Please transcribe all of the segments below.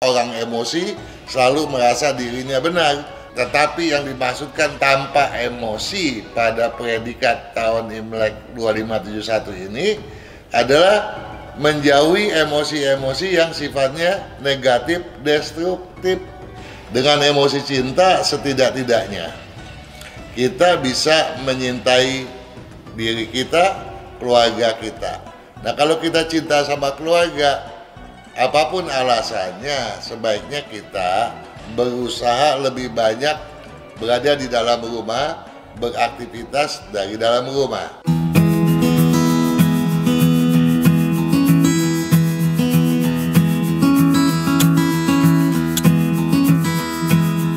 Orang emosi selalu merasa dirinya benar, tetapi yang dimaksudkan tanpa emosi pada predikat tahun Imlek 2571 ini adalah menjauhi emosi-emosi yang sifatnya negatif, destruktif. Dengan emosi cinta, setidak-tidaknya kita bisa menyintai diri kita, keluarga kita. Nah, kalau kita cinta sama keluarga, apapun alasannya, sebaiknya kita berusaha lebih banyak berada di dalam rumah, beraktivitas dari dalam rumah.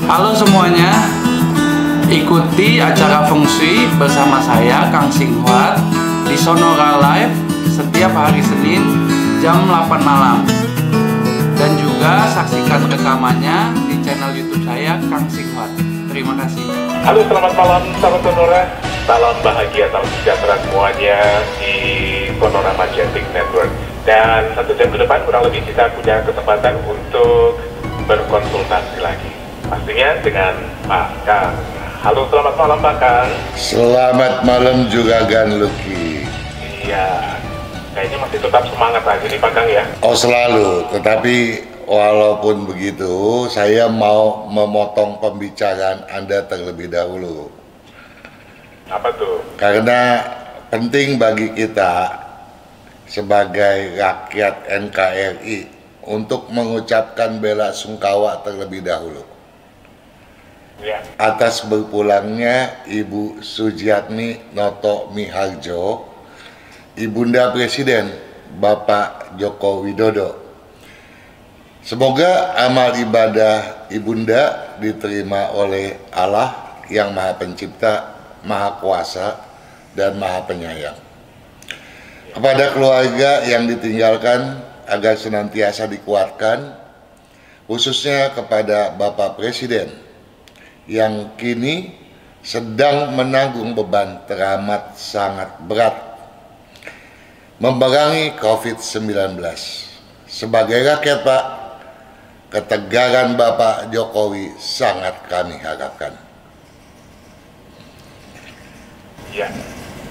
Halo semuanya, ikuti acara Feng Shui bersama saya Kang Singhuat di Sonora Live setiap hari Senin jam 8 malam. Dan juga saksikan rekamannya di channel YouTube saya Kang Singhuat. Terima kasih. Halo, selamat malam sahabat Sonora. Salam bahagia, salam sejahtera semuanya di Sonora Majestic Network. Dan 1 jam ke depan kurang lebih kita punya kesempatan untuk berkonsultasi lagi. Pastinya dengan Pak Kang. Halo, selamat malam Pak Kang. Selamat malam juga Gan Lucky. Iya, kayaknya masih tetap semangat lagi nih Pak Kang ya. Oh selalu, tetapi walaupun begitu saya mau memotong pembicaraan Anda terlebih dahulu. Apa tuh? Karena penting bagi kita sebagai rakyat NKRI untuk mengucapkan bela sungkawa terlebih dahulu. Ya. Atas berpulangnya Ibu Sujiatmi Noto Miharjo, Ibunda Presiden Bapak Joko Widodo. Semoga amal ibadah Ibunda diterima oleh Allah yang Maha Pencipta, Maha Kuasa, dan Maha Penyayang. Kepada keluarga yang ditinggalkan agar senantiasa dikuatkan, khususnya kepada Bapak Presiden yang kini sedang menanggung beban teramat sangat berat membarengi COVID-19. Sebagai rakyat Pak, ketegaran Bapak Jokowi sangat kami harapkan. Ya,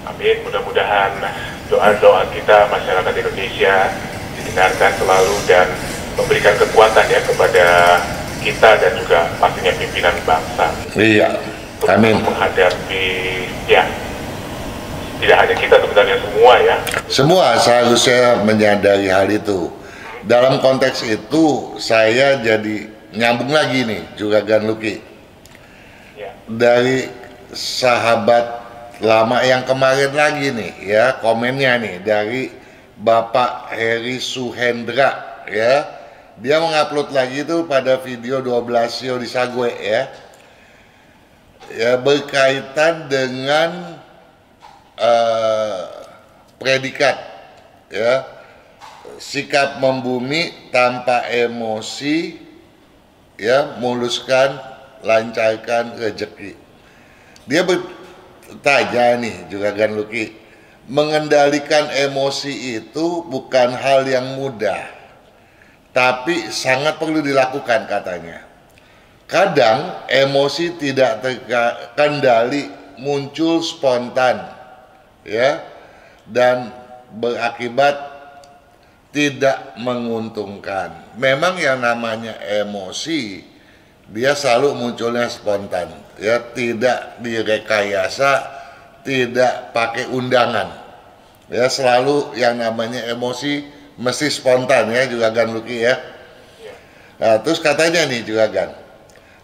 amin. Mudah-mudahan doa-doa kita masyarakat Indonesia didengarkan selalu dan memberikan kekuatan ya kepada kita dan juga pastinya pimpinan bangsa. Iya, amin. Menghadapi ya, tidak hanya kita sebenarnya semua ya. Semua seharusnya menyadari hal itu. Dalam konteks itu saya jadi nyambung lagi nih juga Gan Lucky. Ya. Dari sahabat lama yang kemarin lagi nih ya, komennya nih dari Bapak Heri Suhendra ya. Dia mengupload lagi itu pada video 12 Sio di Sagwe ya. Ya berkaitan dengan predikat ya, sikap membumi tanpa emosi ya, muluskan, lancarkan rezeki. Dia bertanya nih juga Gan Lucky, mengendalikan emosi itu bukan hal yang mudah, tapi sangat perlu dilakukan katanya. Kadang emosi tidak terkendali, muncul spontan ya, dan berakibat tidak menguntungkan. Memang yang namanya emosi dia selalu munculnya spontan ya, tidak direkayasa, tidak pakai undangan ya, selalu yang namanya emosi mesti spontan ya juga Gan Lucky ya. Nah, terus katanya nih juga Gan,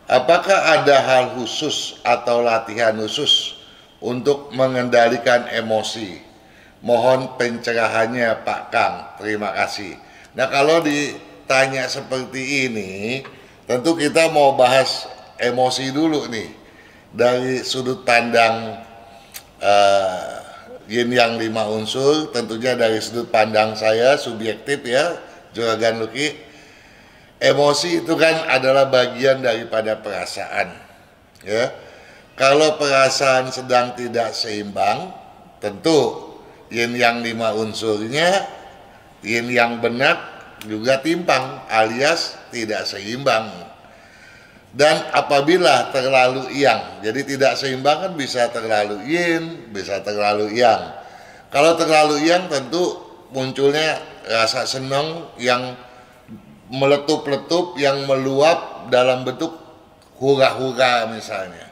apakah ada hal khusus atau latihan khusus untuk mengendalikan emosi? Mohon pencerahannya Pak Kang, terima kasih. Nah kalau ditanya seperti ini, tentu kita mau bahas emosi dulu nih dari sudut pandang Yin yang 5 unsur, tentunya dari sudut pandang saya subjektif ya Juragan Lucky. Emosi itu kan adalah bagian daripada perasaan ya. Kalau perasaan sedang tidak seimbang, tentu Yin yang 5 unsurnya, Yin yang benar juga timpang alias tidak seimbang. Dan apabila terlalu yang, jadi tidak seimbang kan bisa terlalu yin, bisa terlalu yang. Kalau terlalu yang tentu munculnya rasa senang yang meletup-letup, yang meluap dalam bentuk hura-hura misalnya.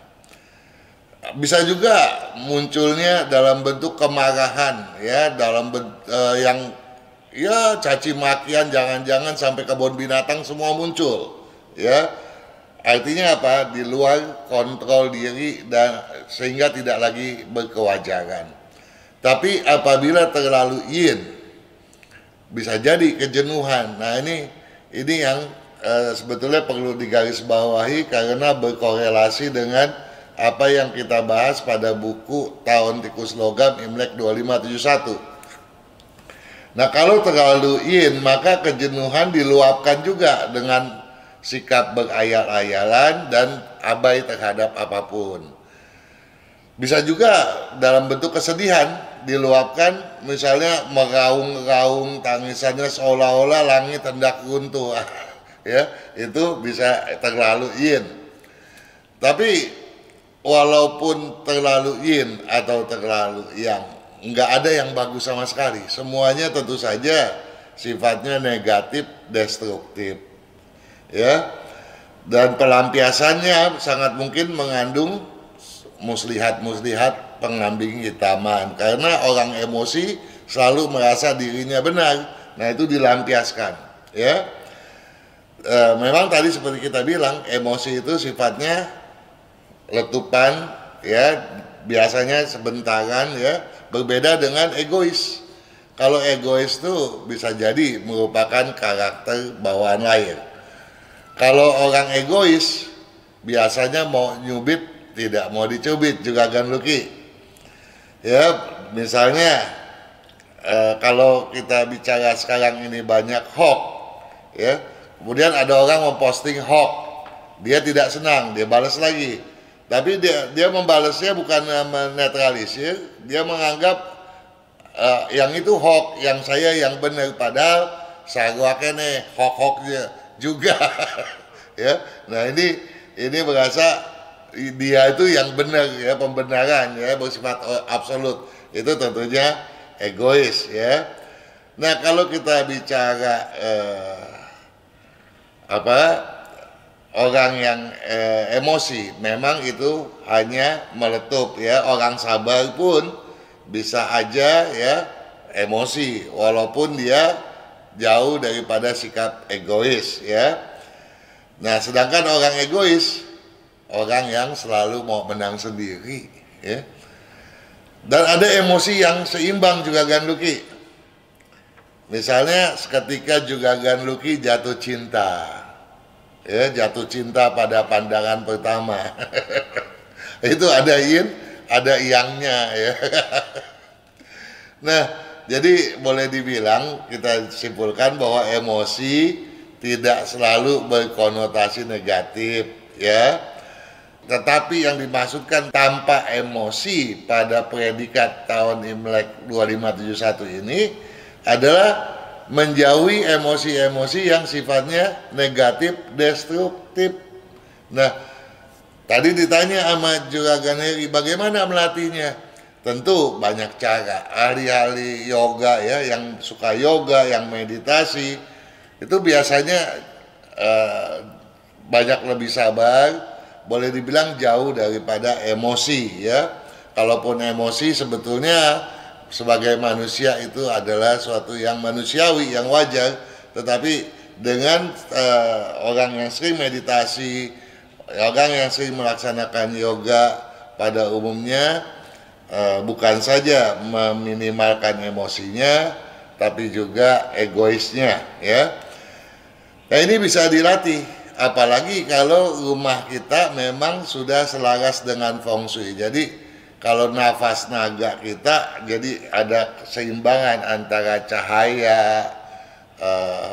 Bisa juga munculnya dalam bentuk kemarahan, ya, dalam yang ya caci makian, jangan-jangan sampai kebun binatang semua muncul, ya. Artinya apa? Di luar kontrol diri dan sehingga tidak lagi berkewajaran. Tapi apabila terlalu yin, bisa jadi kejenuhan. Nah ini yang sebetulnya perlu digarisbawahi karena berkorelasi dengan apa yang kita bahas pada buku Tahun Tikus Logam Imlek 2571. Nah kalau terlalu yin, maka kejenuhan diluapkan juga dengan sikap berayal-ayalan dan abai terhadap apapun. Bisa juga dalam bentuk kesedihan diluapkan, misalnya meraung-raung tangisannya seolah-olah langit hendak runtuh. Ya, itu bisa terlalu yin. Tapi walaupun terlalu yin atau terlalu yang, nggak ada yang bagus sama sekali. Semuanya tentu saja sifatnya negatif, destruktif. Ya, dan pelampiasannya sangat mungkin mengandung muslihat-muslihat pengambing hitaman karena orang emosi selalu merasa dirinya benar. Nah itu dilampiaskan, ya. Memang tadi seperti kita bilang, emosi itu sifatnya letupan, ya, biasanya sebentaran, ya, berbeda dengan egois. Kalau egois itu bisa jadi merupakan karakter bawaan lahir. Kalau orang egois biasanya mau nyubit tidak mau dicubit juga Lucky. Ya, misalnya kalau kita bicara sekarang ini banyak hoax, ya. Kemudian ada orang memposting hoax, dia tidak senang, dia balas lagi. Tapi dia membalasnya bukan menetralisir, dia menganggap yang itu hoax, yang saya yang benar, padahal saya kene hoax-hoaxnya juga. Ya, nah ini berasa dia itu yang benar, ya, pembenaran, ya, bersifat absolut. Itu tentunya egois, ya. Nah kalau kita bicara orang yang emosi, memang itu hanya meletup, ya. Orang sabar pun bisa aja, ya, emosi walaupun dia jauh daripada sikap egois, ya. Nah sedangkan orang egois, orang yang selalu mau menang sendiri, ya. Dan ada emosi yang seimbang juga Lucky. Misalnya seketika juga Lucky jatuh cinta, ya, jatuh cinta pada pandangan pertama. Itu ada yin, ada yangnya, ya. Nah jadi boleh dibilang, kita simpulkan bahwa emosi tidak selalu berkonotasi negatif, ya. Tetapi yang dimaksudkan tanpa emosi pada predikat tahun Imlek 2571 ini adalah menjauhi emosi-emosi yang sifatnya negatif, destruktif. Nah, tadi ditanya sama Juragan Heri, bagaimana melatihnya? Tentu banyak cara. Ahli-ahli yoga, ya, yang suka yoga, yang meditasi, itu biasanya banyak lebih sabar, boleh dibilang jauh daripada emosi, ya. Kalaupun emosi sebetulnya sebagai manusia itu adalah suatu yang manusiawi, yang wajar. Tetapi dengan orang yang sering meditasi, orang yang sering melaksanakan yoga pada umumnya, bukan saja meminimalkan emosinya, tapi juga egoisnya, ya. Nah ini bisa dilatih, apalagi kalau rumah kita memang sudah selaras dengan feng shui. Jadi kalau nafas naga kita, jadi ada keseimbangan antara cahaya,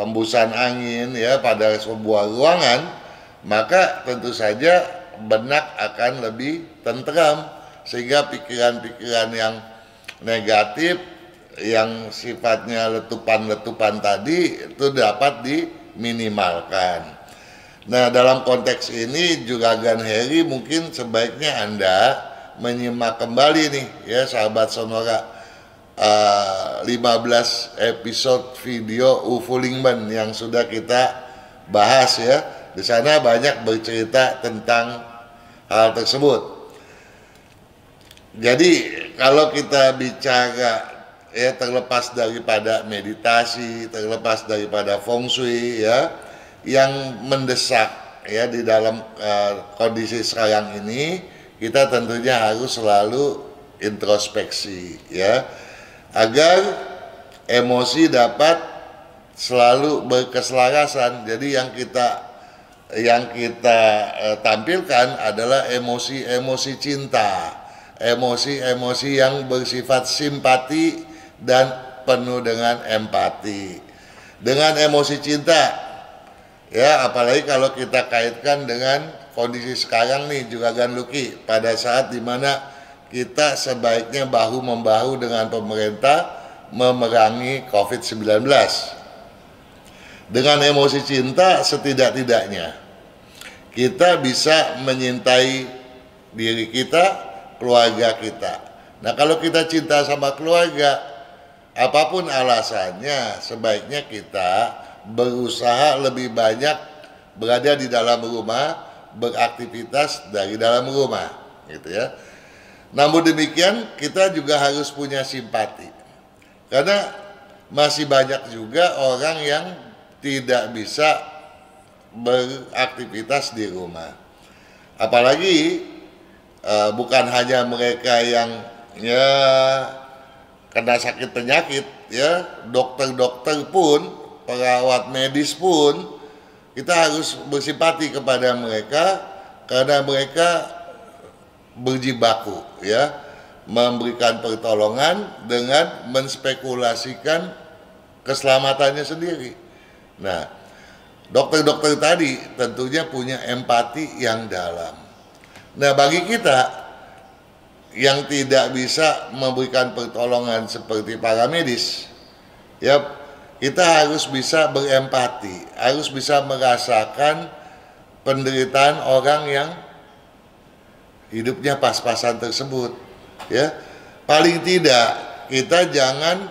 hembusan angin, ya, pada sebuah ruangan, maka tentu saja benak akan lebih tentram, sehingga pikiran-pikiran yang negatif, yang sifatnya letupan-letupan tadi itu dapat diminimalkan. Nah, dalam konteks ini Juragan Heri mungkin sebaiknya Anda menyimak kembali nih ya sahabat Sonora 15 episode video UFO Lingman yang sudah kita bahas ya. Di sana banyak bercerita tentang hal tersebut. Jadi kalau kita bicara ya terlepas daripada meditasi, terlepas daripada feng shui ya, yang mendesak ya di dalam kondisi sekarang ini, kita tentunya harus selalu introspeksi ya, agar emosi dapat selalu berkeselarasan. Jadi yang kita tampilkan adalah emosi-emosi cinta, emosi-emosi yang bersifat simpati dan penuh dengan empati. Dengan emosi cinta ya, apalagi kalau kita kaitkan dengan kondisi sekarang nih Juragan Luki, pada saat dimana kita sebaiknya bahu-membahu dengan pemerintah memerangi COVID-19. Dengan emosi cinta setidak-tidaknya kita bisa menyintai diri kita, keluarga kita. Nah, kalau kita cinta sama keluarga, apapun alasannya, sebaiknya kita berusaha lebih banyak berada di dalam rumah, beraktivitas dari dalam rumah, gitu ya. Namun demikian, kita juga harus punya simpati, karena masih banyak juga orang yang tidak bisa beraktivitas di rumah. Apalagi bukan hanya mereka yang ya kena sakit penyakit ya, dokter-dokter pun, perawat medis pun, kita harus bersimpati kepada mereka karena mereka berjibaku ya, memberikan pertolongan dengan menspekulasikan keselamatannya sendiri. Nah, dokter-dokter tadi tentunya punya empati yang dalam. Nah, bagi kita yang tidak bisa memberikan pertolongan seperti para medis ya, kita harus bisa berempati, harus bisa merasakan penderitaan orang yang hidupnya pas-pasan tersebut ya. Paling tidak kita jangan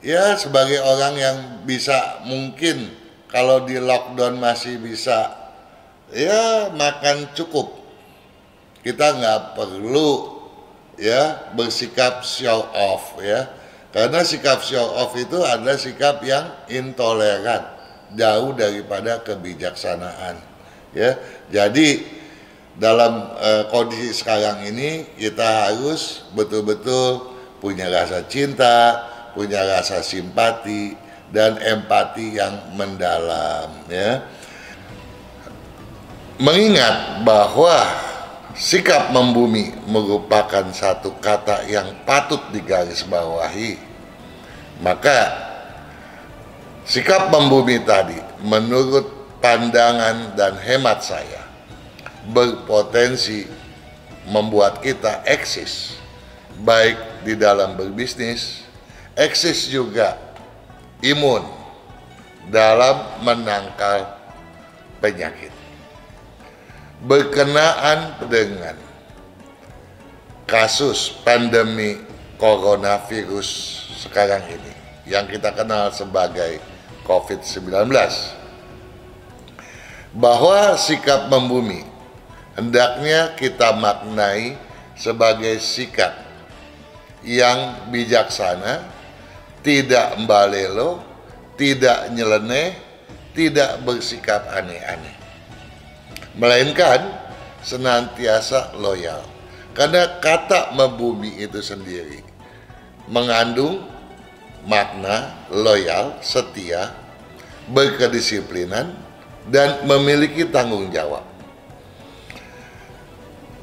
ya, sebagai orang yang bisa, mungkin kalau di lockdown masih bisa ya makan cukup, kita nggak perlu ya bersikap show off ya. Karena sikap show off itu adalah sikap yang intoleran, jauh daripada kebijaksanaan. Ya, jadi dalam kondisi sekarang ini kita harus betul-betul punya rasa cinta, punya rasa simpati dan empati yang mendalam. Ya, mengingat bahwa sikap membumi merupakan satu kata yang patut digarisbawahi, maka sikap membumi tadi menurut pandangan dan hemat saya berpotensi membuat kita eksis, baik di dalam berbisnis, eksis juga imun dalam menangkal penyakit. Berkenaan dengan kasus pandemi coronavirus sekarang ini yang kita kenal sebagai COVID-19, bahwa sikap membumi hendaknya kita maknai sebagai sikap yang bijaksana, tidak mbalelo, tidak nyeleneh, tidak bersikap aneh-aneh, melainkan senantiasa loyal. Karena kata membumi itu sendiri mengandung makna loyal, setia, berkedisiplinan, dan memiliki tanggung jawab.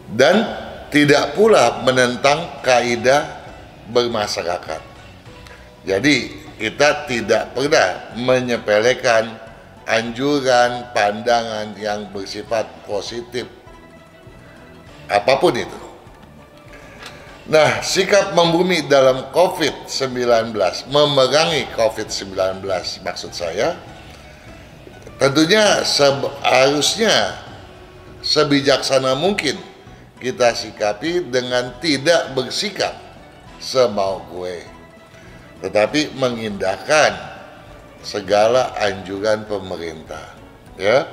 Dan tidak pula menentang kaidah bermasyarakat. Jadi kita tidak pernah menyepelekan anjuran, pandangan yang bersifat positif, apapun itu. Nah, sikap membumi dalam COVID-19, memerangi COVID-19 maksud saya, tentunya harusnya sebijaksana mungkin kita sikapi dengan tidak bersikap semau gue, tetapi mengindahkan segala anjuran pemerintah. Ya,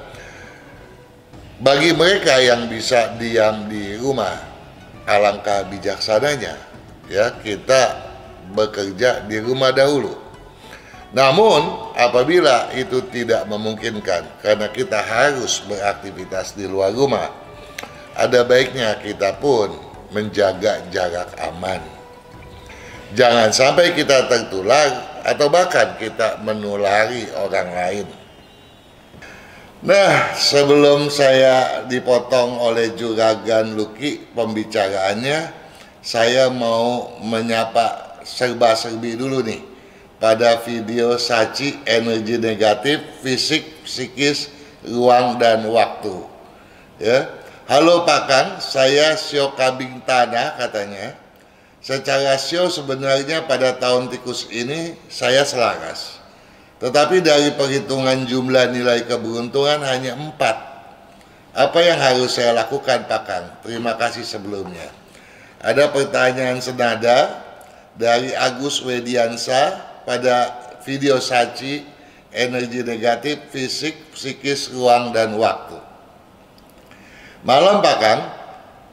bagi mereka yang bisa diam di rumah, alangkah bijaksananya ya kita bekerja di rumah dahulu. Namun apabila itu tidak memungkinkan karena kita harus beraktivitas di luar rumah, ada baiknya kita pun menjaga jarak aman. Jangan sampai kita tertular atau bahkan kita menulari orang lain. Nah, sebelum saya dipotong oleh Juragan Lucky pembicaraannya, saya mau menyapa serba-serbi dulu nih pada video Saci energi negatif, fisik, psikis, ruang dan waktu. Ya, halo Pak Kang, saya Sio Kambing Tanah katanya. Secara sio sebenarnya pada tahun tikus ini saya selaras. Tetapi dari perhitungan jumlah nilai keberuntungan hanya 4. Apa yang harus saya lakukan Pak Kang? Terima kasih sebelumnya. Ada pertanyaan senada dari Agus Wediansa pada video Saci energi negatif, fisik, psikis, ruang dan waktu. Malam Pak Kang,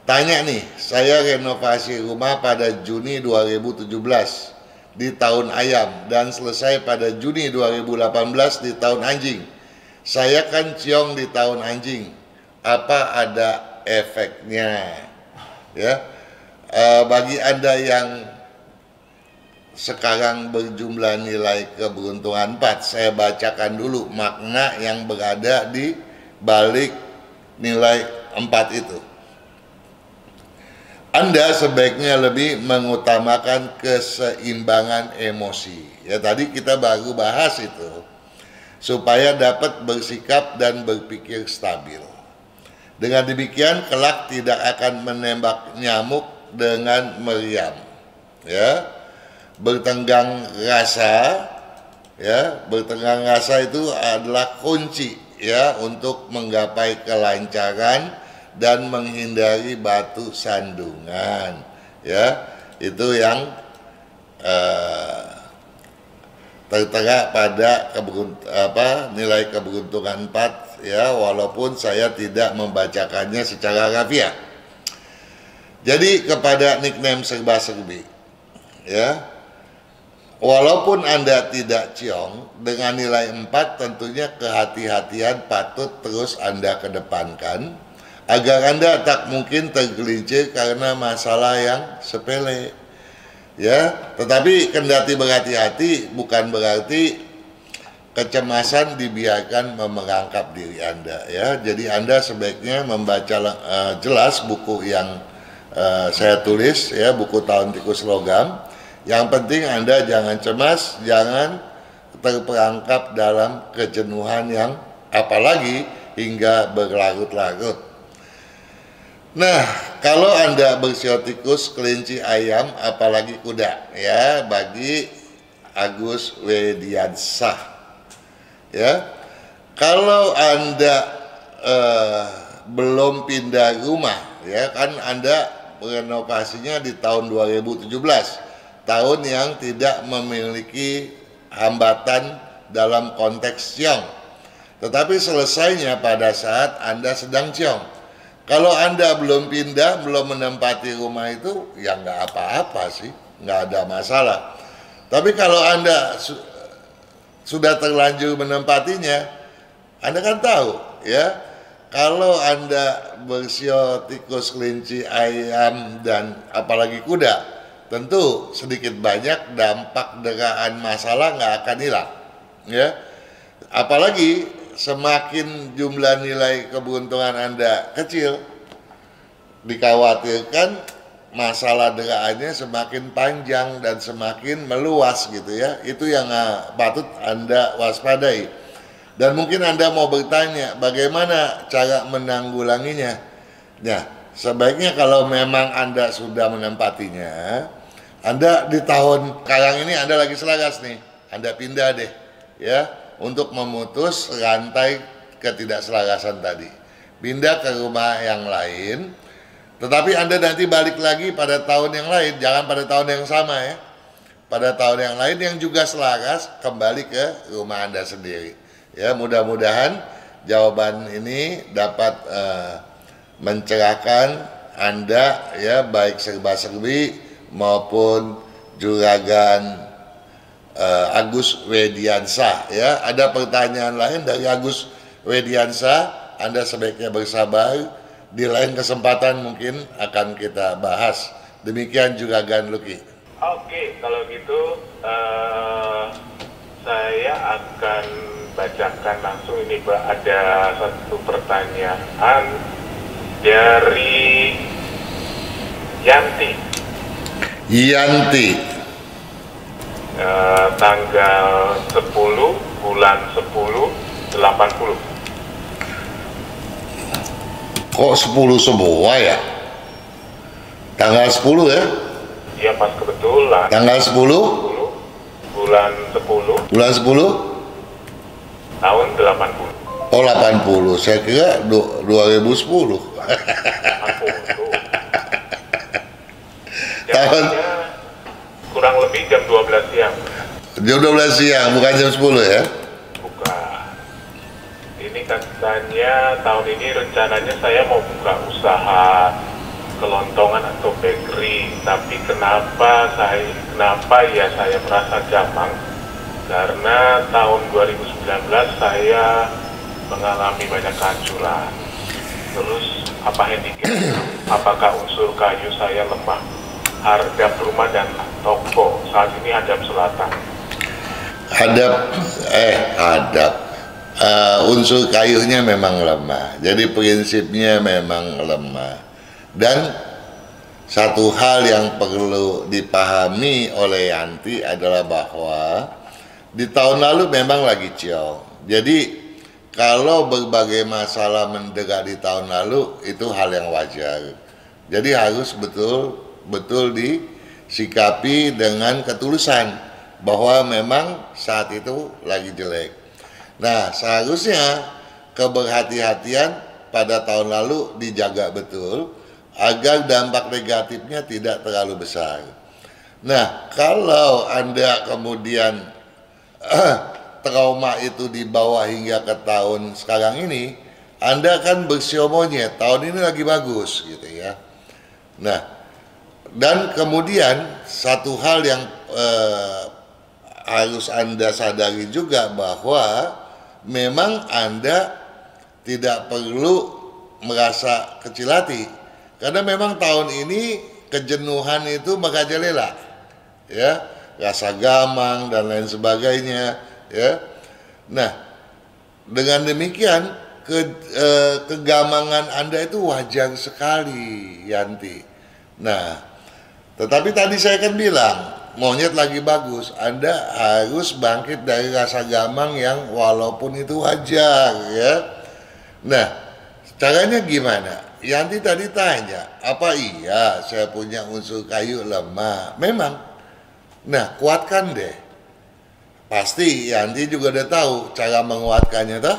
tanya nih, saya renovasi rumah pada Juni 2017 di tahun ayam dan selesai pada Juni 2018 di tahun anjing. Saya kan ciong di tahun anjing. Apa ada efeknya? Ya, bagi Anda yang sekarang berjumlah nilai keberuntungan 4, saya bacakan dulu makna yang berada di balik nilai 4 itu. Anda sebaiknya lebih mengutamakan keseimbangan emosi. Ya, tadi kita baru bahas itu. Supaya dapat bersikap dan berpikir stabil. Dengan demikian, kelak tidak akan menembak nyamuk dengan meriam. Ya, bertenggang rasa, ya, bertenggang rasa itu adalah kunci ya untuk menggapai kelancaran dan menghindari batu sandungan. Ya, itu yang tertera pada nilai keberuntungan 4 ya, walaupun saya tidak membacakannya secara rafiah. Jadi kepada nickname serba-serbi ya, walaupun Anda tidak ciong dengan nilai 4, tentunya kehati-hatian patut terus Anda kedepankan agar Anda tak mungkin tergelincir karena masalah yang sepele. Ya, tetapi kendati berhati-hati bukan berarti kecemasan dibiarkan memerangkap diri Anda ya. Jadi Anda sebaiknya membaca jelas buku yang saya tulis ya, buku Tahun Tikus Logam. Yang penting Anda jangan cemas, jangan terperangkap dalam kejenuhan yang apalagi hingga berlarut-larut. Nah, kalau Anda bersio tikus, kelinci, ayam, apalagi kuda ya, bagi Agus Wediansah ya. Kalau Anda belum pindah rumah ya, kan Anda renovasinya di tahun 2017, tahun yang tidak memiliki hambatan dalam konteks ciong, tetapi selesainya pada saat Anda sedang ciong. Kalau Anda belum pindah, belum menempati rumah itu, ya nggak apa-apa sih, nggak ada masalah. Tapi kalau Anda sudah terlanjur menempatinya, Anda kan tahu ya, kalau Anda bersio tikus, kelinci, ayam, dan apalagi kuda, tentu sedikit banyak dampak deraan masalah nggak akan hilang ya. Apalagi semakin jumlah nilai keberuntungan Anda kecil, dikhawatirkan masalah deraannya semakin panjang dan semakin meluas gitu ya. Itu yang patut Anda waspadai. Dan mungkin Anda mau bertanya, bagaimana cara menanggulanginya? Nah, sebaiknya kalau memang Anda sudah menempatinya, Anda di tahun sekarang ini Anda lagi selaras nih, Anda pindah deh ya, untuk memutus rantai ketidakselarasan tadi. Pindah ke rumah yang lain, tetapi Anda nanti balik lagi pada tahun yang lain, jangan pada tahun yang sama ya. Pada tahun yang lain yang juga selaras, kembali ke rumah Anda sendiri. Ya, mudah-mudahan jawaban ini dapat mencerahkan Anda ya, baik serba-serbi maupun juragan Agus Wediansah ya. Ada pertanyaan lain dari Agus Wediansah, Anda sebaiknya bersabar, di lain kesempatan mungkin akan kita bahas. Demikian juragan Lucky. Oke, kalau gitu saya akan bacakan langsung. Ini ada satu pertanyaan dari Yanti. Tanggal 10 bulan 10 80. Kok 10 semua ya? Tanggal 10 ya? Iya, pas kebetulan. Tanggal 10? Bulan 10. Bulan 10? Tahun 80. Oh 80, saya kira 2010. Jamnya kurang lebih jam 12 siang. Jam 12 siang, bukan jam 10 ya? Bukan. Ini katanya tahun ini rencananya saya mau buka usaha kelontongan atau bakery, tapi kenapa ya saya merasa gamang, karena tahun 2019 saya mengalami banyak kehancuran. Terus apa handicap? Apakah unsur kayu saya lemah? Hadap rumah dan toko saat ini hadap selatan. Unsur kayunya memang lemah, jadi prinsipnya memang lemah. Dan satu hal yang perlu dipahami oleh Yanti adalah bahwa di tahun lalu memang lagi ciong. Jadi kalau berbagai masalah mendera di tahun lalu itu hal yang wajar. Jadi harus betul-betul disikapi dengan ketulusan bahwa memang saat itu lagi jelek. Nah, seharusnya keberhati-hatian pada tahun lalu dijaga betul agar dampak negatifnya tidak terlalu besar. Nah, kalau Anda kemudian trauma itu dibawa hingga ke tahun sekarang ini, Anda kan bersiomonyet, tahun ini lagi bagus gitu ya. Nah, dan kemudian satu hal yang harus Anda sadari juga bahwa memang Anda tidak perlu merasa kecil hati. Karena memang tahun ini kejenuhan itu merajalela, ya, rasa gamang dan lain sebagainya, ya. Nah, dengan demikian kegamangan Anda itu wajar sekali, Yanti. Nah, tetapi tadi saya kan bilang monyet lagi bagus, Anda harus bangkit dari rasa gamang yang walaupun itu wajar, ya. Nah, caranya gimana? Yanti tadi tanya, apa iya saya punya unsur kayu lemah? Memang. Nah, kuatkan deh. Pasti Yanti juga udah tahu cara menguatkannya toh.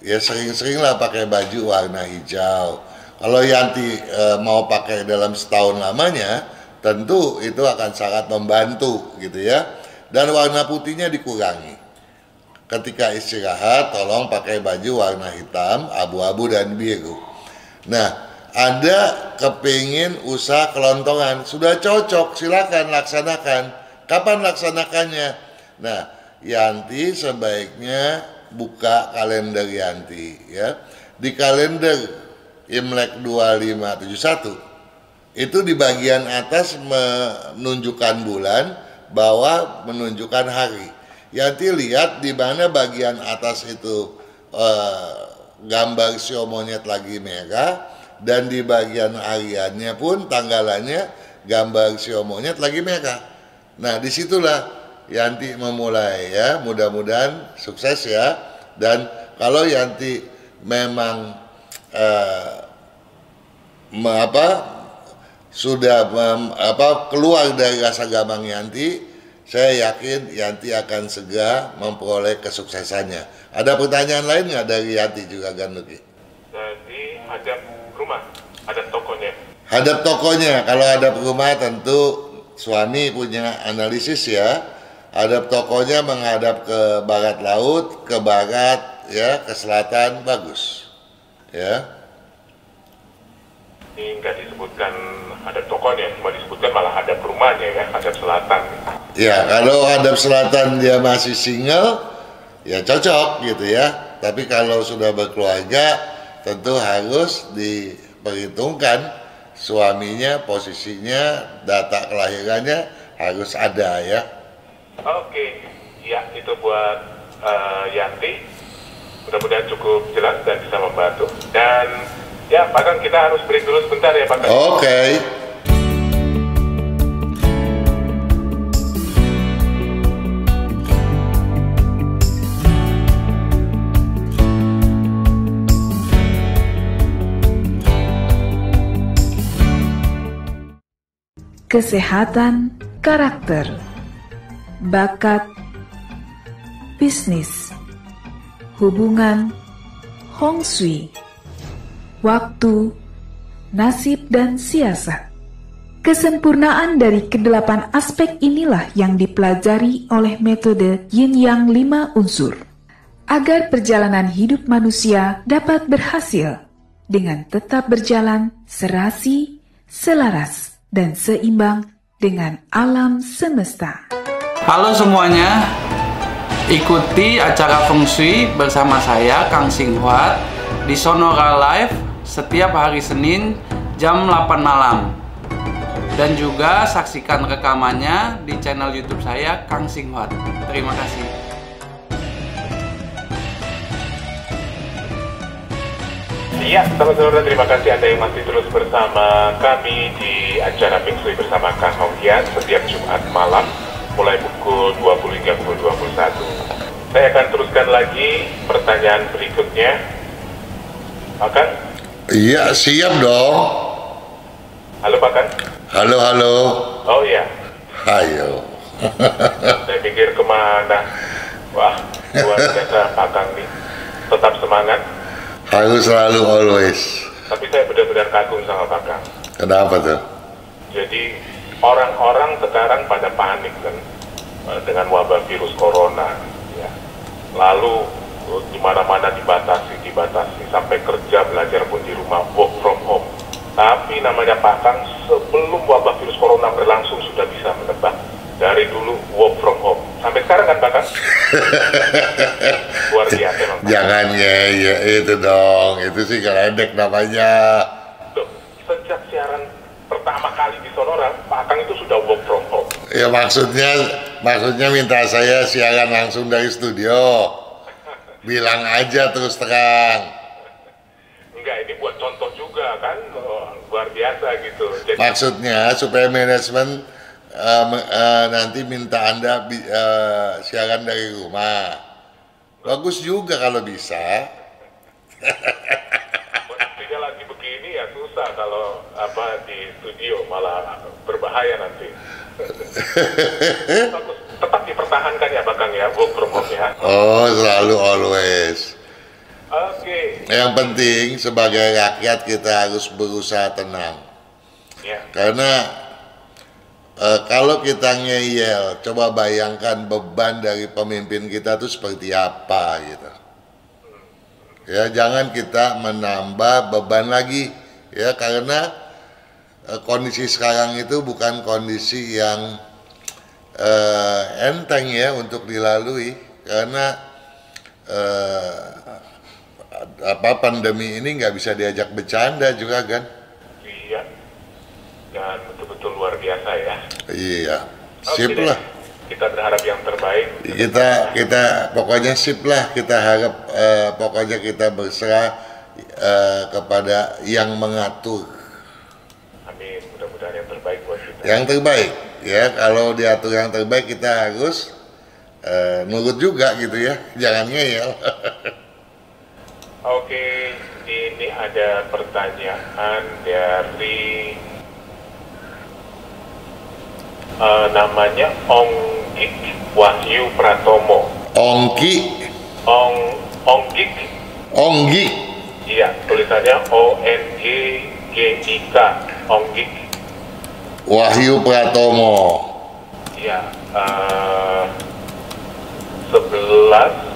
Ya sering-seringlah pakai baju warna hijau. Kalau Yanti mau pakai dalam setahun lamanya, tentu itu akan sangat membantu gitu ya. Dan warna putihnya dikurangi. Ketika istirahat, tolong pakai baju warna hitam, abu-abu dan biru. Nah, Anda kepingin usaha kelontongan, sudah cocok, silakan laksanakan. Kapan laksanakannya? Nah, Yanti sebaiknya buka kalender Yanti ya. Di kalender Imlek 2571 itu di bagian atas menunjukkan bulan, bawah menunjukkan hari. Yanti lihat di mana bagian atas itu gambar sio monyet lagi merah, dan di bagian hariannya pun tanggalannya gambar sio monyet lagi merah. Nah, disitulah Yanti memulai ya. Mudah-mudahan sukses ya. Dan kalau Yanti memang sudah keluar dari rasa gamang Yanti, saya yakin Yanti akan segera memperoleh kesuksesannya. Ada pertanyaan lain nggak dari Yanti juga, Ganuki? Jadi hadap rumah, hadap tokonya. Hadap tokonya, kalau hadap rumah tentu suami punya analisis ya. Hadap tokonya menghadap ke barat laut, ke barat ya, ke selatan, bagus. Ya. Ini nggak disebutkan hadap tokonya, cuma disebutkan malah hadap rumahnya ya, hadap selatan. Ya, kalau hadap selatan dia masih single, ya cocok gitu ya. Tapi kalau sudah berkeluarga, tentu harus diperhitungkan suaminya, posisinya, data kelahirannya harus ada ya. Oke, ya itu buat Yanti. Mudah-mudahan cukup jelas dan bisa membantu. Dan ya Pak Kang, kita harus break dulu sebentar ya Pak Kang. Oke. Kesehatan, karakter, bakat, bisnis, hubungan, Hong Shui, waktu, nasib dan siasat. Kesempurnaan dari kedelapan aspek inilah yang dipelajari oleh metode Yin Yang 5 unsur, agar perjalanan hidup manusia dapat berhasil dengan tetap berjalan serasi, selaras, dan seimbang dengan alam semesta. Halo semuanya, ikuti acara Feng Shui bersama saya Kang Xinghua di Sonora Live setiap hari Senin jam 8 malam. Dan juga saksikan rekamannya di channel YouTube saya Kang Xinghua. Terima kasih. Iya, saudara-saudara, terima kasih Anda yang masih terus bersama kami di acara Feng Shui bersama Kang Hongyan setiap Jumat malam mulai pukul 20 hingga pukul 21. Saya akan teruskan lagi pertanyaan berikutnya. Pak Kang? Iya, siap dong. Halo Pak Kang? Halo, halo. Oh iya. Ayo. Saya pikir kemana? Wah, luar biasa Pak Kang nih. Tetap semangat. Harus selalu always. Tapi saya benar-benar kagum sama Pak Kang. Kenapa tuh? Jadi orang-orang sekarang pada panik kan dengan wabah virus corona. Ya. Lalu di mana-mana dibatasi sampai kerja belajar pun di rumah, work from home. Tapi namanya Pak Kang sebelum wabah virus corona berlangsung sudah bisa menebak. Dari dulu work from home sampai sekarang kan Pak Kang? Luar biasa Pak Kang. Jangan ya itu dong, itu sih geledek namanya. Loh, sejak siaran pertama kali di Sonora, Pak Kang itu sudah work from home. Ya maksudnya minta saya siaran langsung dari studio. Bilang aja terus terang. Enggak, ini buat contoh juga kan, luar biasa gitu. Jadi, maksudnya supaya manajemen nanti minta Anda siaran dari rumah. Bagus juga kalau bisa. Kondisinya lagi begini ya susah kalau di studio, malah berbahaya nanti. Bagus, tetap dipertahankan ya Pak Kang ya, work from home ya. Oh, selalu always. Oke. Yang penting sebagai rakyat kita harus berusaha tenang. Ya. Karena kalau kita ngeyel, coba bayangkan beban dari pemimpin kita itu seperti apa gitu. Ya, jangan kita menambah beban lagi ya, karena kondisi sekarang itu bukan kondisi yang enteng ya untuk dilalui, karena pandemi ini nggak bisa diajak bercanda juga kan. Iya. Dan betul-betul luar biasa ya. Iya, sip deh. lah. Kita berharap yang terbaik. Kita pokoknya sip lah. Kita harap pokoknya kita berserah kepada yang mengatur. Amin. Mudah-mudahan yang terbaik buat kita. Yang terbaik ya. Kalau diatur yang terbaik kita harus nurut juga gitu ya. Jangan ngeyel. Oke, ini ada pertanyaan dari namanya Onggik Wahyu Pratomo. Ongki, Onggik, Onggik, iya, tulisannya ONGGIK, Onggik. Wahyu Pratomo. Iya, 11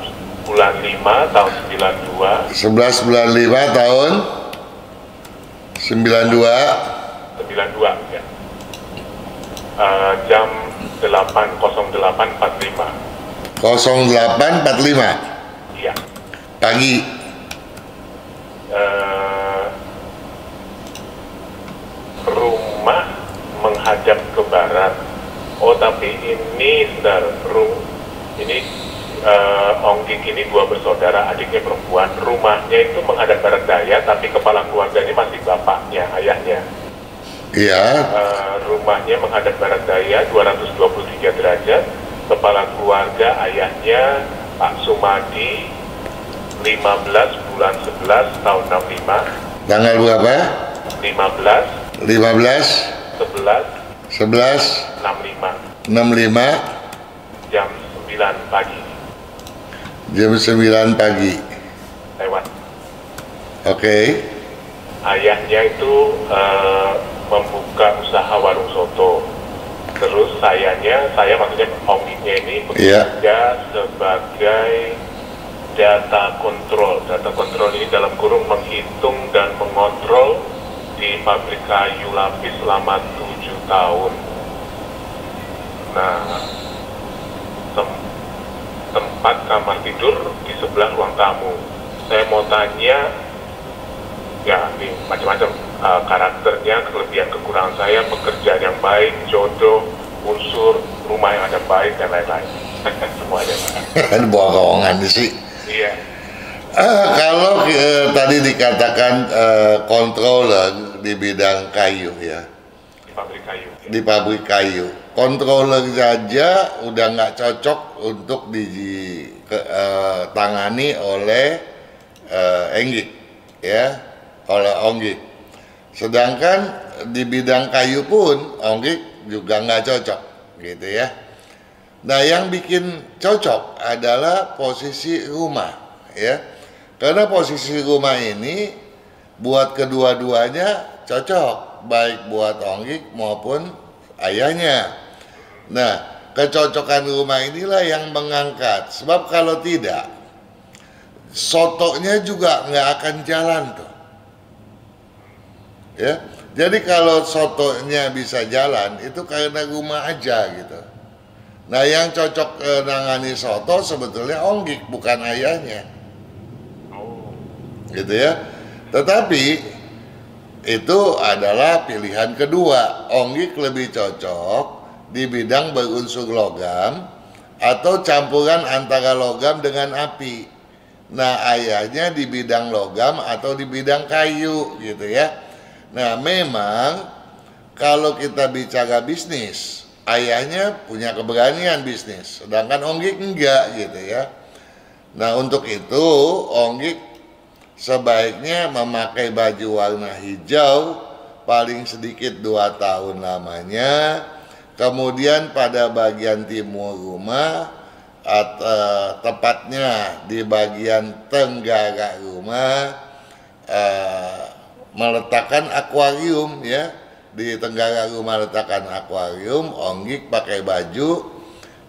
bulan 5 tahun 92. 11 bulan 5 tahun 92. 92 ya. Jam 8:08:45. 08.45 Iya. pagi. Rumah menghadap ke barat. Oh, tapi ini sebentar, ini Onggik ini 2 bersaudara, adiknya perempuan. Rumahnya itu menghadap barat daya, tapi kepala keluarganya masih bapaknya, ayahnya. Iya. Rumahnya menghadap barat daya 223 derajat. Kepala keluarga ayahnya Pak Sumadi, 15 bulan 11 tahun 65. Tanggal berapa? 15 15 11 11 65 65 jam 9 pagi jam 9 pagi. lewat. Oke. Ayahnya itu membuka usaha warung soto. Terus saya maksudnya Onggiknya ini bekerja sebagai data kontrol. Data kontrol ini dalam kurung menghitung dan mengontrol di pabrik kayu lapis selama 7 tahun. Nah, tempat kamar tidur di sebelah ruang tamu. Saya mau tanya, ya ini macam-macam karakternya, kelebihan kekurangan saya, pekerjaan yang baik, jodoh, unsur, rumah yang ada baik, dan lain-lain. Semuanya. Kan bohongan sih. Iya. Kalau tadi dikatakan controller di bidang kayu ya, Di pabrik kayu. di pabrik kayu, controller saja udah nggak cocok untuk ditangani oleh Onggik ya, oleh Onggik. Sedangkan di bidang kayu pun Onggik juga nggak cocok gitu ya. Nah, yang bikin cocok adalah posisi rumah ya. Karena posisi rumah ini buat kedua-duanya cocok, baik buat Onggik maupun ayahnya. Nah, kecocokan rumah inilah yang mengangkat. Sebab kalau tidak, sotonya juga nggak akan jalan tuh. Ya, jadi kalau sotonya bisa jalan itu karena rumah aja gitu. Nah, yang cocok nangani soto sebetulnya Onggik, bukan ayahnya. Gitu ya. Tetapi itu adalah pilihan kedua. Onggik lebih cocok di bidang berunsur logam atau campuran antara logam dengan api. Nah, ayahnya di bidang logam atau di bidang kayu gitu ya. Nah, memang kalau kita bicara bisnis, ayahnya punya keberanian bisnis, sedangkan Onggik enggak gitu ya. Nah, untuk itu Onggik sebaiknya memakai baju warna hijau, paling sedikit 2 tahun lamanya. Kemudian pada bagian timur rumah, tepatnya di bagian tenggara rumah, meletakkan akuarium ya. Di tenggara rumah letakkan akuarium. Onggik pakai baju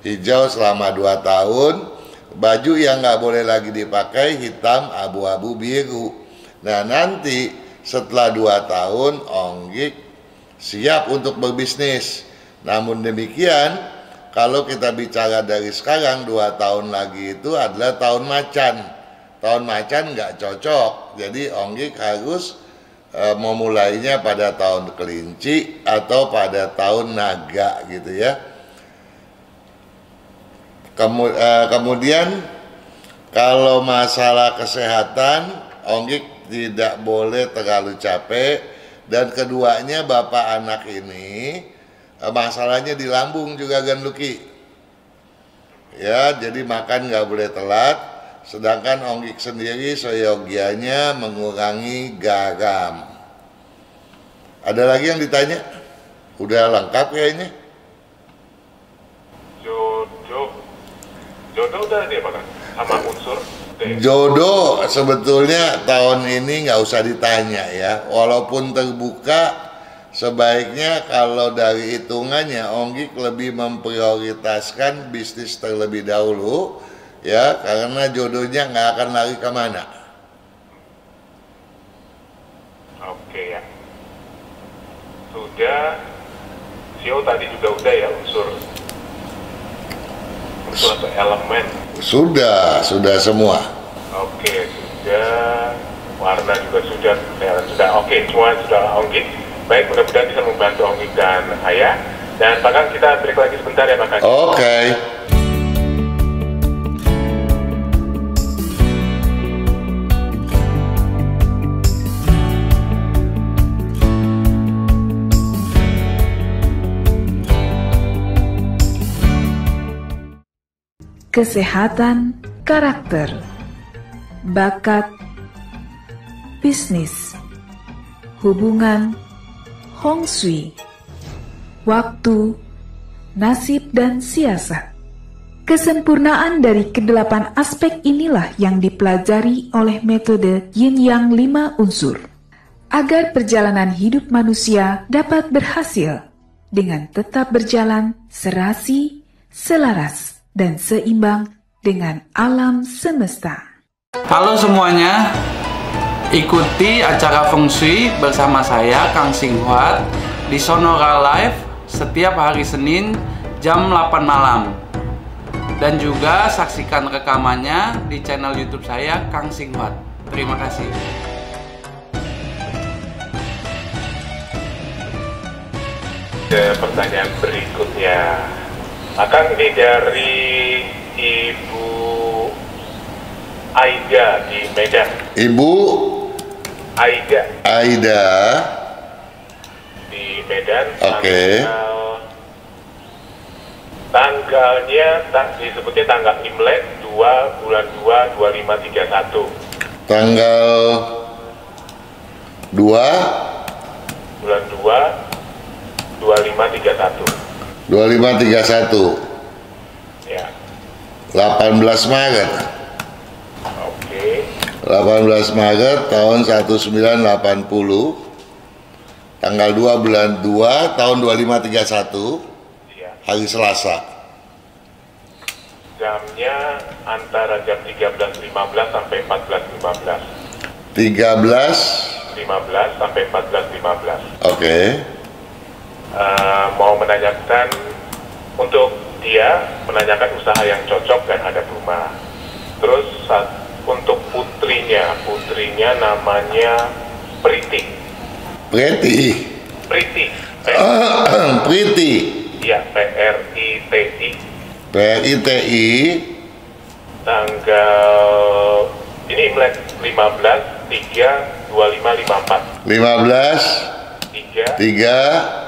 hijau selama 2 tahun. Baju yang nggak boleh lagi dipakai hitam, abu-abu, biru. Nah, nanti setelah 2 tahun Onggik siap untuk berbisnis. Namun demikian, kalau kita bicara dari sekarang, 2 tahun lagi itu adalah tahun macan. Tahun macan nggak cocok. Jadi Onggik harus memulainya pada tahun kelinci atau pada tahun naga gitu ya. Kemudian kalau masalah kesehatan, Onggik tidak boleh terlalu capek. Dan keduanya bapak anak ini masalahnya di lambung juga, Gan Luki. Ya, jadi makan nggak boleh telat. sedangkan Onggik sendiri seyogianya mengurangi garam. Ada lagi yang ditanya? Udah lengkap kayaknya. Jodoh udah dia makan sama unsur. Jodoh sebetulnya tahun ini nggak usah ditanya ya, walaupun terbuka, sebaiknya kalau dari hitungannya Onggik lebih memprioritaskan bisnis terlebih dahulu ya, karena jodohnya nggak akan lari kemana. Oke ya, sudah. Sio tadi juga udah ya, unsur atau elemen. Sudah semua. Oke, sudah. Warna juga sudah. Oke, semua sudah Onggik. Baik, mudah-mudahan bisa membantu Onggik dan Ayah. Dan Pak Kang, kita break lagi sebentar ya Pak Kang. Oke. Kesehatan karakter, bakat, bisnis, hubungan, Hong Shui, waktu, nasib dan siasat. Kesempurnaan dari kedelapan aspek inilah yang dipelajari oleh metode Yin Yang 5 unsur, agar perjalanan hidup manusia dapat berhasil dengan tetap berjalan serasi, selaras, dan seimbang dengan alam semesta. Halo semuanya, ikuti acara Feng Shui bersama saya Kang Xinghua di Sonora Live setiap hari Senin jam 8 malam. Dan juga saksikan rekamannya di channel YouTube saya Kang Xinghua. Terima kasih. Pertanyaan berikutnya, akan ini dari Ibu Aida di Medan. Ibu Aida di Medan. Oke. Tanggalnya disebutnya tanggal Imlek 2 bulan 2 2531. Tanggal 2 bulan 2 2531. 2531 Ya. 18 Maret. Oke. 18 Maret tahun 1980. Tanggal 2 bulan 2 tahun 2531. Ya. Hari Selasa. Jamnya antara jam 13.15 sampai 14.15. 15 sampai 14.15. Oke. Mau menanyakan untuk dia menanyakan usaha yang cocok dan ada rumah. Terus untuk putrinya namanya Priti. Priti. Iya, PRITI. PRITI. Tanggal ini Imlek 15/3/2554. 15/3/2554.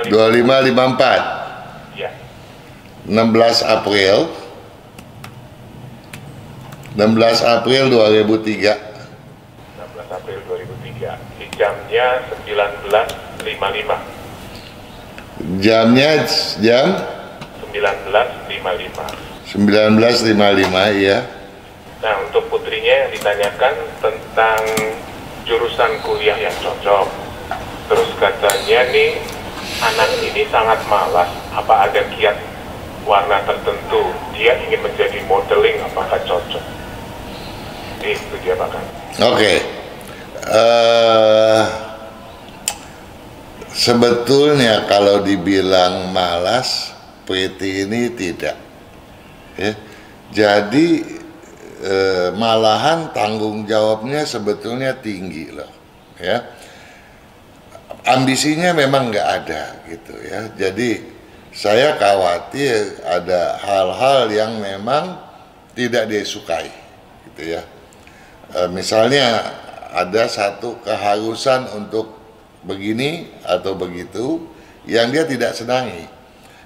2554. Ya. 16 April 2003. 16 April 2003. Di jamnya 19.55. Jamnya jam 19.55. 19.55 ya. Nah, untuk putrinya yang ditanyakan tentang jurusan kuliah yang cocok. Terus katanya nih, anak ini sangat malas. Apa ada kiat warna tertentu? Dia ingin menjadi modeling, apakah cocok? Itu dia Pak Kang. Oke. Sebetulnya kalau dibilang malas, Priti ini tidak. Ya. Jadi malahan tanggung jawabnya sebetulnya tinggi loh. Ya. Ambisinya memang nggak ada gitu ya. Jadi saya khawatir ada hal-hal yang memang tidak disukai gitu ya. Misalnya ada satu keharusan untuk begini atau begitu yang dia tidak senangi,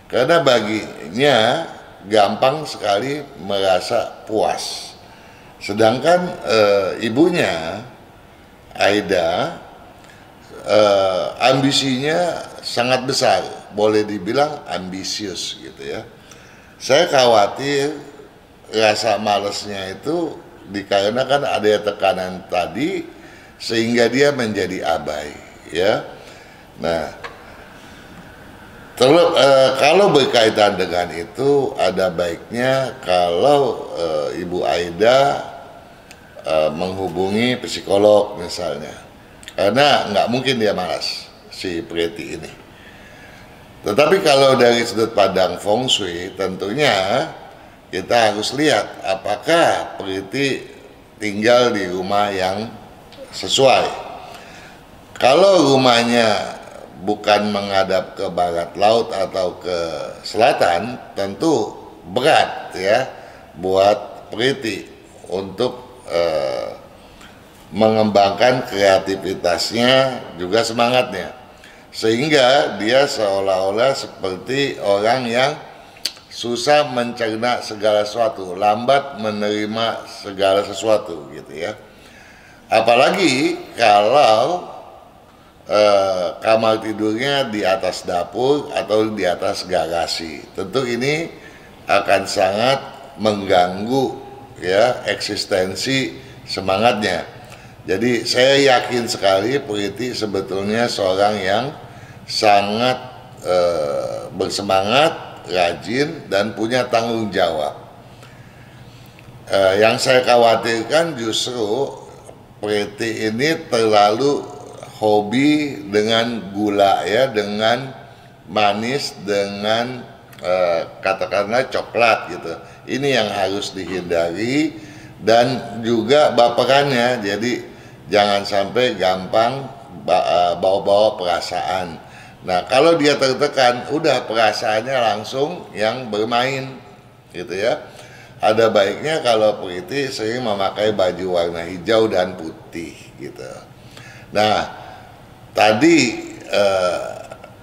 karena baginya gampang sekali merasa puas Sedangkan ibunya Aida ambisinya sangat besar, boleh dibilang ambisius gitu ya. Saya khawatir rasa malesnya itu dikarenakan ada tekanan tadi sehingga dia menjadi abai ya. Nah, kalau berkaitan dengan itu ada baiknya kalau Ibu Aida menghubungi psikolog misalnya, karena nggak mungkin dia malas si Preti ini. Tetapi kalau dari sudut pandang feng shui, tentunya kita harus lihat apakah Preti tinggal di rumah yang sesuai. Kalau rumahnya bukan menghadap ke barat laut atau ke selatan, tentu berat ya buat Preti untuk mengembangkan kreativitasnya juga semangatnya, sehingga dia seolah-olah seperti orang yang susah mencerna segala sesuatu, lambat menerima segala sesuatu gitu ya. Apalagi kalau kamar tidurnya di atas dapur atau di atas garasi, tentu ini akan sangat mengganggu ya eksistensi semangatnya. Jadi saya yakin sekali Preti sebetulnya seorang yang sangat bersemangat, rajin, dan punya tanggung jawab. Yang saya khawatirkan justru Preti ini terlalu hobi dengan gula ya, dengan manis, dengan katakanlah coklat gitu. Ini yang harus dihindari, dan juga baperannya. Jadi jangan sampai gampang bawa-bawa perasaan. Nah, kalau dia tertekan, udah perasaannya langsung yang bermain gitu ya. Ada baiknya kalau Preti sering memakai baju warna hijau dan putih gitu. Nah, tadi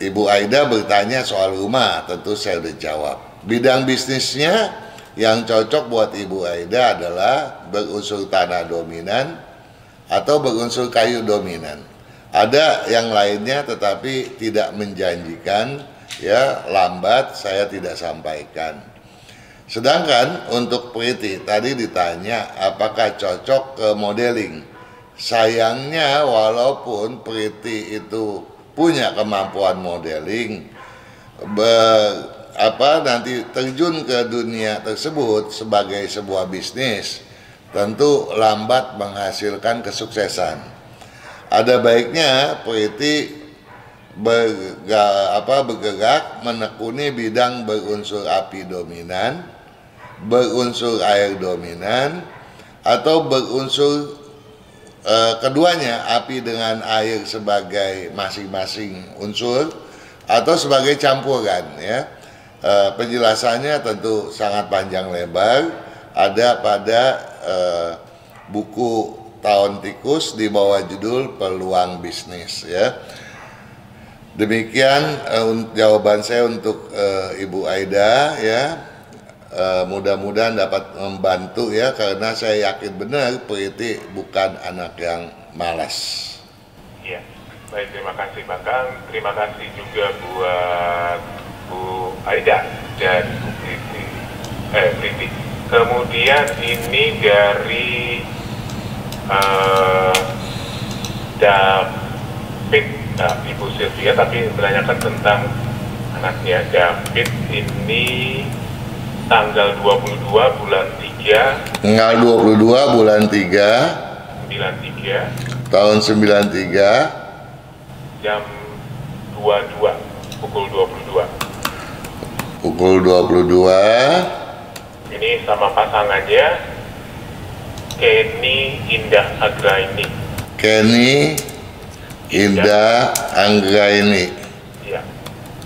Ibu Aida bertanya soal rumah, tentu saya udah jawab. Bidang bisnisnya yang cocok buat Ibu Aida adalah berunsur tanah dominan atau berunsur kayu dominan. Ada yang lainnya tetapi tidak menjanjikan ya, lambat saya tidak sampaikan. Sedangkan untuk Preti tadi ditanya apakah cocok ke modeling. Sayangnya walaupun Preti itu punya kemampuan modeling, nanti terjun ke dunia tersebut sebagai sebuah bisnis, tentu lambat menghasilkan kesuksesan. Ada baiknya Preti bergerak menekuni bidang berunsur api dominan, berunsur air dominan, atau berunsur keduanya, api dengan air sebagai masing-masing unsur atau sebagai campuran ya. Penjelasannya tentu sangat panjang lebar, ada pada buku Tahun Tikus di bawah judul Peluang Bisnis ya. Demikian jawaban saya untuk Ibu Aida ya. Mudah-mudahan dapat membantu ya, karena saya yakin benar Preti bukan anak yang malas. Iya, baik, terima kasih Pak Kang. Terima kasih juga buat Bu Aida dan Bu Preti. Kemudian ini dari David, Ibu Sylvia, tapi menanyakan tentang anaknya. David ini tanggal 22 bulan 3. Tanggal 22 bulan 3. 93. Tahun 93. Jam 22, pukul 22. Pukul 22. Ini sama pasangannya Kenny Indah Anggraini. Kenny Indah Anggraini. Ya.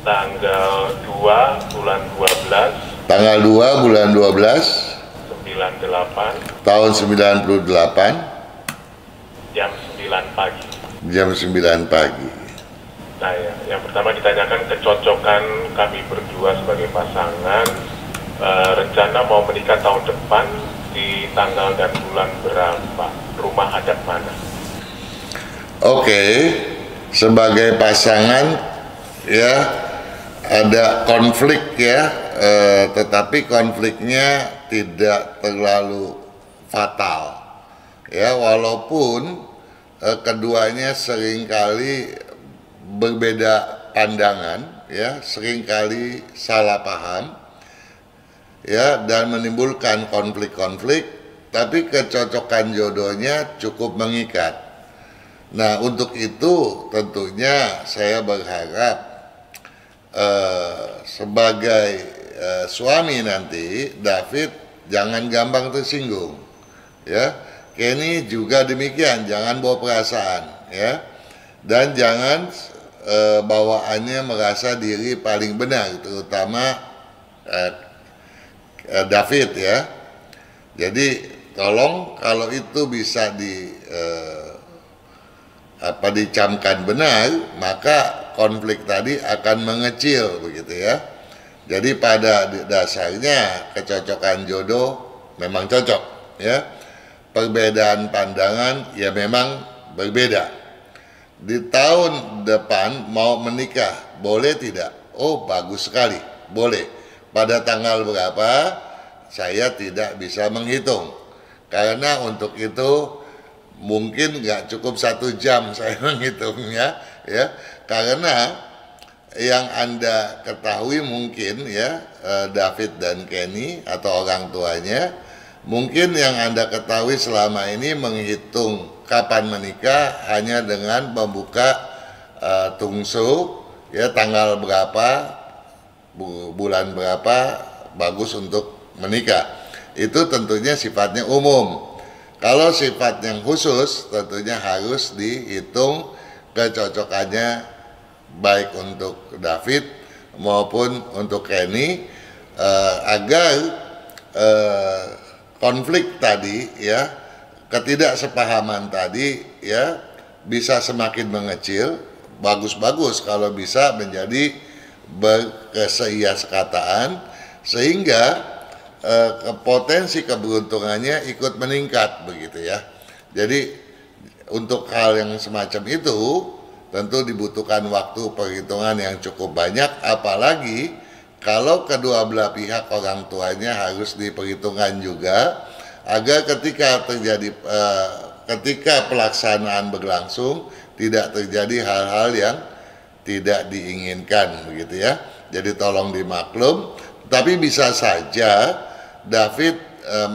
Tanggal 2 bulan 12. Tanggal 2 bulan 12. 98. Tahun 98. Jam 9 pagi. Jam 9 pagi. Nah ya, yang pertama ditanyakan kecocokan kami berdua sebagai pasangan. Rencana mau menikah tahun depan di tanggal dan bulan berapa? Rumah adat mana? Oke, sebagai pasangan ya ada konflik ya, tetapi konfliknya tidak terlalu fatal ya, walaupun keduanya seringkali berbeda pandangan ya, seringkali salah paham ya, dan menimbulkan konflik-konflik, tapi kecocokan jodohnya cukup mengikat. Nah, untuk itu tentunya saya berharap sebagai suami nanti David jangan gampang tersinggung ya. Kenny juga demikian, jangan bawa perasaan ya, dan jangan bawaannya merasa diri paling benar, terutama David ya. Jadi tolong kalau itu bisa dicamkan benar, maka konflik tadi akan mengecil begitu ya. Jadi pada dasarnya kecocokan jodoh memang cocok ya. Perbedaan pandangan ya memang berbeda. Di tahun depan mau menikah, boleh tidak? Oh, bagus sekali, boleh. Pada tanggal berapa? Saya tidak bisa menghitung. Karena untuk itu mungkin nggak cukup 1 jam saya menghitungnya ya. Karena yang Anda ketahui mungkin ya, David dan Kenny atau orang tuanya, mungkin yang Anda ketahui selama ini menghitung kapan menikah hanya dengan membuka tungsu ya, tanggal berapa, bulan berapa bagus untuk menikah. Itu tentunya sifatnya umum. Kalau sifat yang khusus tentunya harus dihitung kecocokannya baik untuk David maupun untuk Kenny, agar konflik tadi ya, ketidaksepahaman tadi ya bisa semakin mengecil. Bagus-bagus kalau bisa menjadi berkeseiaskataan sehingga potensi keberuntungannya ikut meningkat begitu ya. Jadi untuk hal yang semacam itu tentu dibutuhkan waktu perhitungan yang cukup banyak, apalagi kalau kedua belah pihak orang tuanya harus diperhitungkan juga agar ketika terjadi ketika pelaksanaan berlangsung tidak terjadi hal-hal yang tidak diinginkan begitu ya. Jadi tolong dimaklum, tapi bisa saja David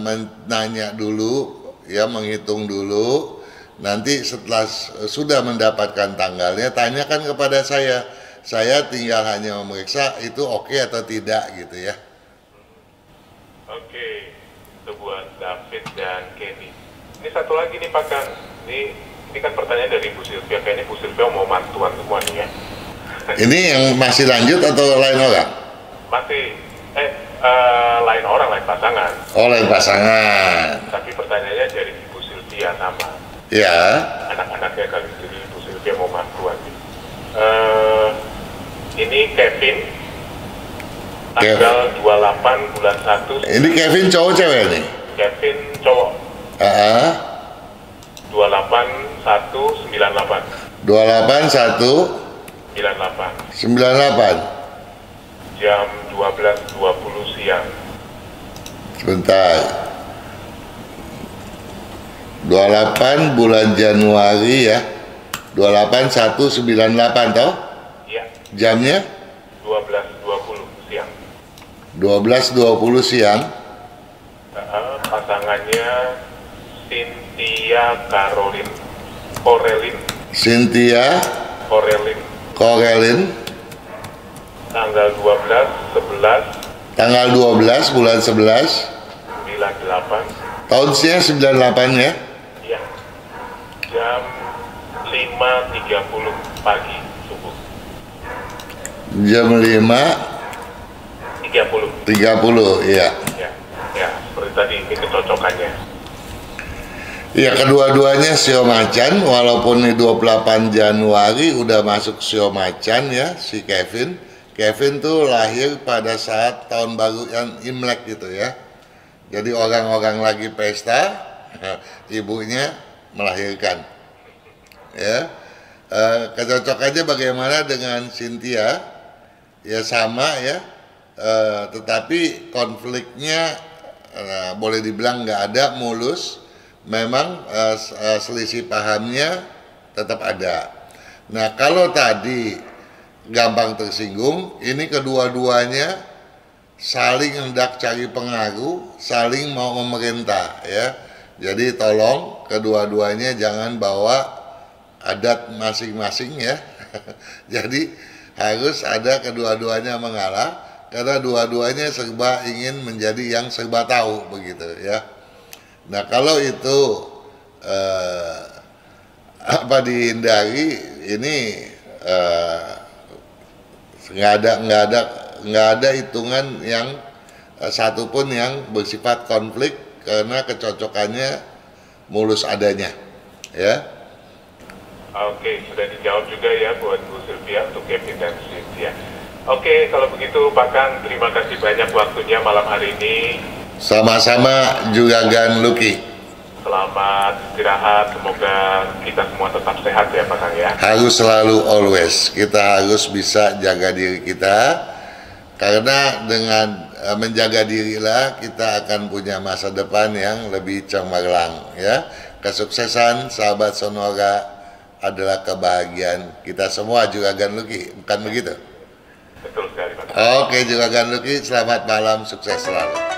menanya dulu ya, menghitung dulu. Nanti setelah sudah mendapatkan tanggalnya, tanyakan kepada saya. Saya tinggal hanya memeriksa itu oke atau tidak gitu ya. Oke, itu buat David dan Kenny. Ini satu lagi nih Pak Kang. Ini kan pertanyaan dari Bu Sylvia. Kayaknya Bu Sylvia mau mantuan semua nih ya. Ini yang masih lanjut atau lain orang? Masih, lain orang, lain pasangan. Oh, lain pasangan. Tapi pertanyaannya dari Bu Sylvia sama. Ya. Anak-anaknya kali, jadi Bu Sylvia mau mantuan. Ini Kevin, tanggal 28 bulan 1. Ini Kevin cowok cewek nih? Kevin cowok. 28198. 28198. Jam 12.20 siang. Sebentar. 28 bulan Januari ya. 28198 toh? Iya. Jamnya? 12.20 siang. 12.20 siang. Pasangannya Cynthia Corelin. Cynthia Corelin. Tanggal 12 bulan 11 98. tahunnya 98 ya. Iya. Jam 5.30 pagi subuh. Jam 5.30 iya. Ya, seperti tadi ini kecocokannya. Ya, kedua-duanya sio macan, walaupun ini 28 Januari udah masuk sio macan ya si Kevin. Kevin tuh lahir pada saat tahun baru yang Imlek gitu ya. Jadi orang-orang lagi pesta, ibunya melahirkan. Ya, kecocokannya bagaimana dengan Cynthia? Ya sama ya, tetapi konfliknya boleh dibilang nggak ada, mulus. Memang selisih pahamnya tetap ada. Nah kalau tadi gampang tersinggung, ini kedua-duanya saling hendak cari pengaruh, saling mau memerintah ya. Jadi tolong kedua-duanya jangan bawa adat masing-masing ya. Jadi harus ada kedua-duanya mengalah, karena dua-duanya serba ingin menjadi yang serba tahu begitu ya. Nah kalau itu dihindari, ini nggak ada hitungan yang satupun yang bersifat konflik, karena kecocokannya mulus adanya ya. Oke, sudah dijawab juga ya buat Bu Sylvia untuk Kevin dan Cynthia. Oke, kalau begitu Pak Kang, terima kasih banyak waktunya malam hari ini. Sama-sama Juragan Lucky. Selamat istirahat, semoga kita semua tetap sehat ya Pak Kang ya. Harus selalu always, kita harus bisa jaga diri kita, karena dengan menjaga dirilah kita akan punya masa depan yang lebih cemerlang ya. Kesuksesan sahabat Sonora adalah kebahagiaan kita semua, Juragan Lucky, bukan begitu? Betul sekali Pak Kang. Oke Juragan Lucky, selamat malam, sukses selalu.